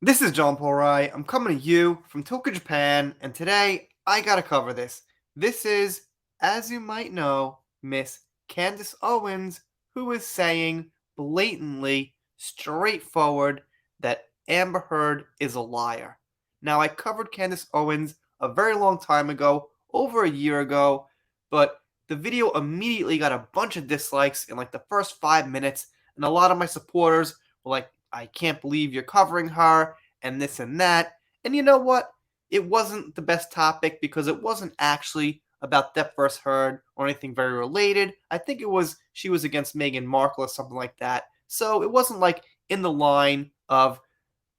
This is John Paul Rai. I'm coming to you from Tokyo, Japan, and today I gotta cover this. This is, as you might know, Miss Candace Owens, who is saying blatantly, straightforward, that Amber Heard is a liar. Now, I covered Candace Owens a very long time ago, over a year ago, but the video immediately got a bunch of dislikes in like the first 5 minutes, and a lot of my supporters were like, I can't believe you're covering her, and this and that. And you know what? It wasn't the best topic because it wasn't actually about Depp vs. Heard or anything very related. I think it was she was against Meghan Markle or something like that. So it wasn't like in the line of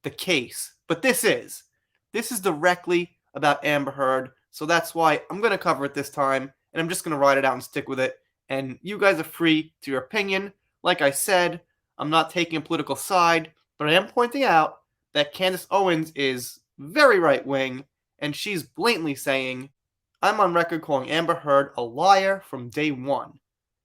the case. But this is. This is directly about Amber Heard. So that's why I'm going to cover it this time. And I'm just going to ride it out and stick with it. And you guys are free to your opinion. Like I said, I'm not taking a political side, but I am pointing out that Candace Owens is very right wing, and she's blatantly saying, I'm on record calling Amber Heard a liar from day one.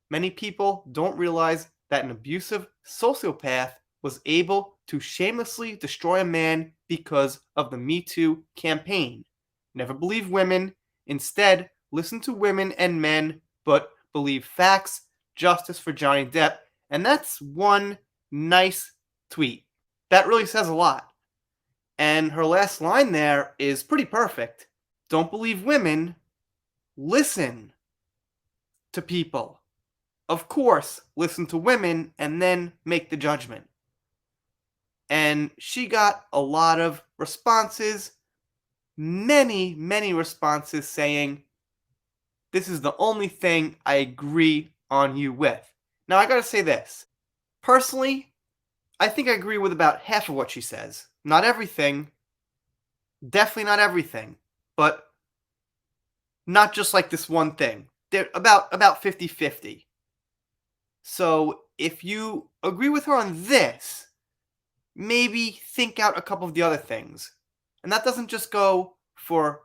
Many people don't realize that an abusive sociopath was able to shamelessly destroy a man because of the Me Too campaign. Never believe women. Instead, listen to women and men, but believe facts, justice for Johnny Depp. And that's one nice tweet. That really says a lot. And her last line there is pretty perfect. Don't believe women, listen to people. Of course, listen to women and then make the judgment. And she got a lot of responses, many responses saying, this is the only thing I agree on you with. Now, I gotta say this. Personally, I think I agree with about half of what she says. Not everything. Definitely not everything. But not just like this one thing. They're about 50-50. So if you agree with her on this, maybe think out a couple of the other things. And that doesn't just go for,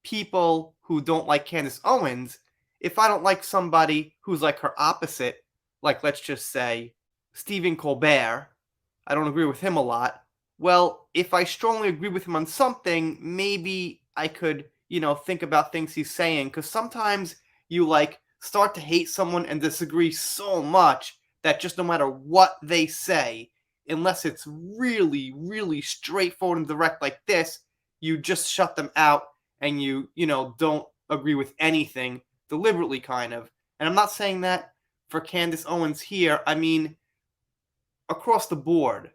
people who don't like Candace Owens. If I don't like somebody who's like her opposite, like let's just say Stephen Colbert, I don't agree with him a lot. Well, if I strongly agree with him on something, maybe I could, think about things he's saying. Because sometimes you like start to hate someone and disagree so much that just no matter what they say, unless it's really straightforward and direct like this, you just shut them out and you don't agree with anything deliberately, kind of. And I'm not saying that for Candace Owens here. I mean, across the board,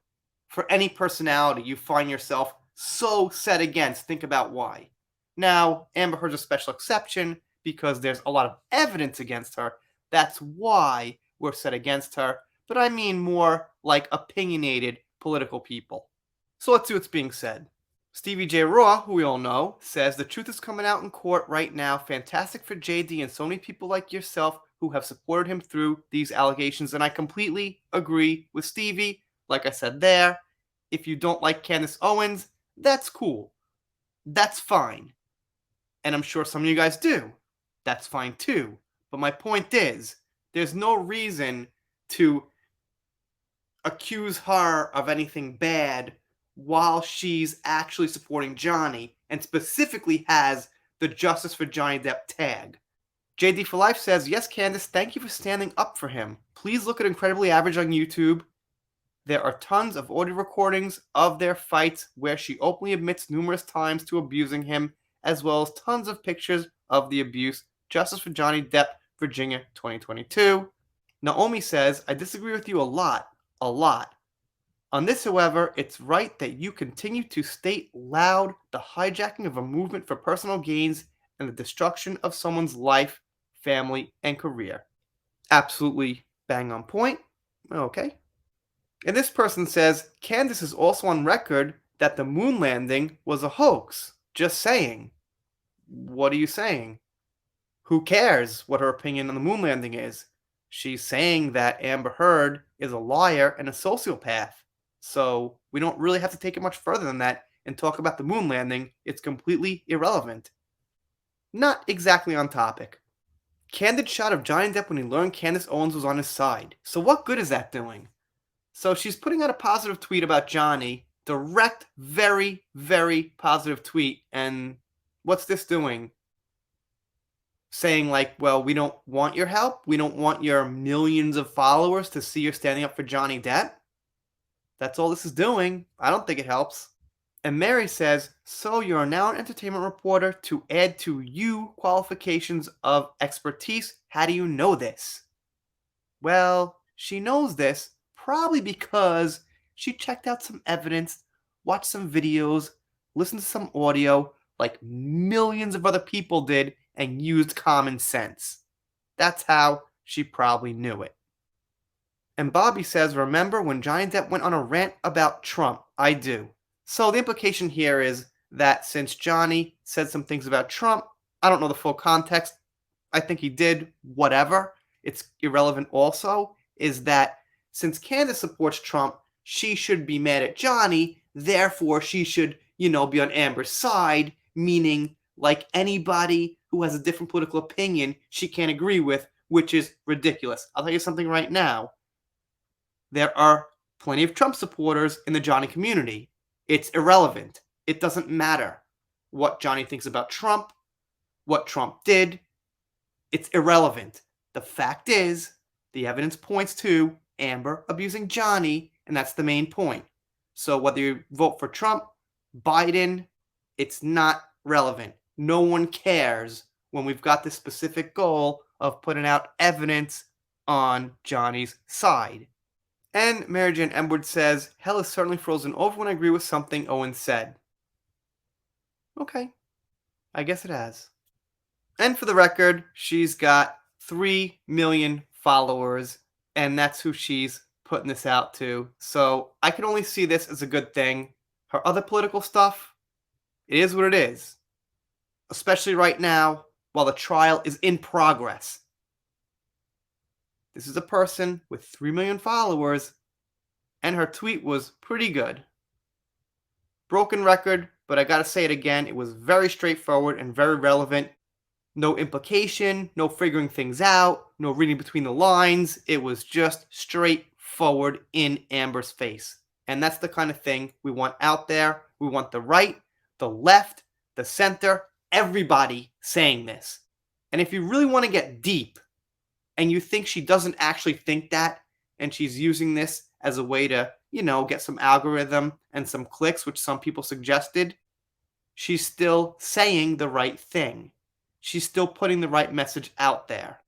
for any personality you find yourself so set against, think about why. Now, Amber Heard's a special exception because there's a lot of evidence against her. That's why we're set against her. But I mean more like opinionated political people. So let's see what's being said. Stevie J. Raw, who we all know, says the truth is coming out in court right now. Fantastic for JD and so many people like yourself who have supported him through these allegations. And I completely agree with Stevie. Like I said there, if you don't like Candace Owens, that's cool. That's fine. And I'm sure some of you guys do. That's fine too. But my point is, there's no reason to accuse her of anything bad while she's actually supporting Johnny and specifically has the Justice for Johnny Depp tag. JD for Life says, yes, Candace, thank you for standing up for him. Please look at Incredibly Average on YouTube. There are tons of audio recordings of their fights where she openly admits numerous times to abusing him, as well as tons of pictures of the abuse. Justice for Johnny Depp, Virginia, 2022. Naomi says, I disagree with you a lot. On this, however, it's right that you continue to state loud the hijacking of a movement for personal gains and the destruction of someone's life, family, and career. Absolutely bang on point. Okay. And this person says, Candace is also on record that the moon landing was a hoax. Just saying. What are you saying? Who cares what her opinion on the moon landing is? She's saying that Amber Heard is a liar and a sociopath. So we don't really have to take it much further than that and talk about the moon landing. It's completely irrelevant. Not exactly on topic. Candid shot of Johnny Depp when he learned Candace Owens was on his side. So what good is that doing? So she's putting out a positive tweet about Johnny direct, very, very positive tweet. And what's this doing? Saying like, well, we don't want your help. We don't want your millions of followers to see you're standing up for Johnny Depp. That's all this is doing. I don't think it helps. And Mary says, so you are now an entertainment reporter to add to you qualifications of expertise. How do you know this? Well, she knows this probably because she checked out some evidence, watched some videos, listened to some audio like millions of other people did, and used common sense. That's how she probably knew it. And Bobby says, remember when Johnny Depp went on a rant about Trump? I do. So the implication here is that since Johnny said some things about Trump, I don't know the full context. I think he did, whatever. It's irrelevant also, is that since Candace supports Trump, she should be mad at Johnny, therefore she should, be on Amber's side, meaning like anybody who has a different political opinion she can't agree with, which is ridiculous. I'll tell you something right now. There are plenty of Trump supporters in the Johnny community. It's irrelevant. It doesn't matter what Johnny thinks about Trump, what Trump did. It's irrelevant. The fact is, the evidence points to Amber abusing Johnny, and that's the main point. So whether you vote for Trump, Biden, it's not relevant. No one cares when we've got this specific goal of putting out evidence on Johnny's side. And Mary Jane Edwards says, hell is certainly frozen over when I agree with something Owen said. Okay, I guess it has. And for the record, she's got 3 million followers, and that's who she's putting this out to. So I can only see this as a good thing. Her other political stuff, it is what it is. Especially right now, while the trial is in progress. This is a person with 3 million followers, and her tweet was pretty good. Broken record, but I gotta say it again, it was very straightforward and very relevant. No implication, no figuring things out, no reading between the lines. It was just straightforward in Amber's face. And that's the kind of thing we want out there. We want the right, the left, the center, everybody saying this. And if you really want to get deep, and you think she doesn't actually think that, and she's using this as a way to, get some algorithm and some clicks, which some people suggested, she's still saying the right thing. She's still putting the right message out there.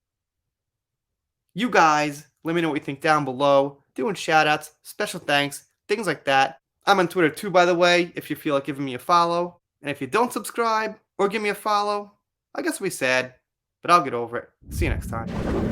You guys, let me know what you think down below. Doing shoutouts, special thanks, things like that. I'm on Twitter too, by the way, if you feel like giving me a follow. And if you don't subscribe or give me a follow, I guess it'll be sad, but I'll get over it. See you next time.